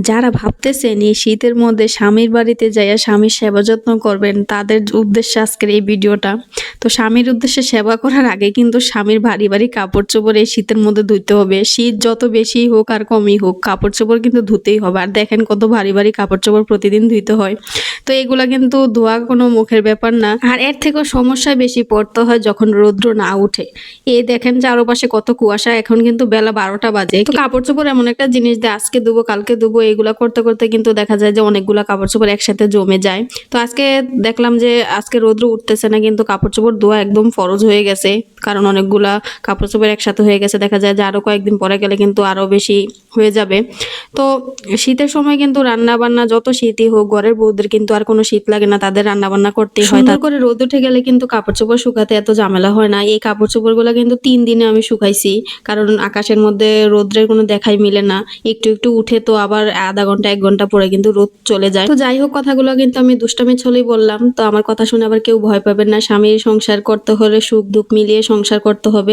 যারা ভাবতেছেন এই শীতের মধ্যে স্বামীর বাড়িতে যাইয়া স্বামীর সেবা যত্ন করবেন, তাদের উদ্দেশ্যে আজকের এই ভিডিওটা। তো স্বামীর উদ্দেশ্যে সেবা করার আগে কিন্তু স্বামীর ভারী ভারী কাপড় চোপড় এই শীতের মধ্যে ধুইতে হবে। শীত যত বেশি হোক আর কমই হোক, কাপড় চোপড় কিন্তু ধুতেই হবে। আর দেখেন কত ভারী ভারী কাপড় চোপড় প্রতিদিন ধুইতে হয়। তো এগুলা কিন্তু ধোয়া কোনো মুখের ব্যাপার না। আর এর থেকেও সমস্যায় বেশি পড়তে হয় যখন রৌদ্র না উঠে। এই দেখেন চারপাশে কত কুয়াশা, এখন কিন্তু বেলা 12টা বাজে। তো কাপড় চোপড় এমন একটা জিনিস যে আজকে ধুবো কালকে ধুবো এগুলা করতে করতে কিন্তু দেখা যায় যে অনেকগুলা কাপড় চোপড় একসাথে জমে যায়। তো আজকে দেখলাম যে আজকে রৌদ্র উঠতেছে না, কিন্তু কাপড় চোপড় ধোয়া একদম ফরজ হয়ে গেছে, কারণ অনেকগুলা কাপড় চোপড় একসাথে হয়ে গেছে। দেখা যায় যে আরো কয়েকদিন পরে গেলে কিন্তু আরো বেশি হয়ে যাবে। তো শীতের সময় কিন্তু রান্না বান্না যত শীতই হোক, ঘরের বউদের কিন্তু আর কোনো শীত লাগে না, তাদের রান্না বান্না করতেই হয়। সুন্দর করে রোদ উঠে গেলে কিন্তু কাপড় চোপড় শুকাতে এত ঝামেলা হয় না। এই কাপড় চোপড় গুলা কিন্তু 3 দিনে আমি শুকাইছি, কারণ আকাশের মধ্যে রোদ্রের কোনো দেখাই মিলে না। একটু একটু উঠে তো আবার আধা ঘন্টা 1 ঘন্টা পরে কিন্তু রোদ চলে যায়। তো যাই হোক, কথাগুলো কিন্তু আমি দুষ্টামি ছলেই বললাম। তো আমার কথা শুনে আবার কেউ ভয় পাবেন না। স্বামীর সংসার করতে হলে সুখ দুঃখ মিলিয়ে সংসার করতে হবে।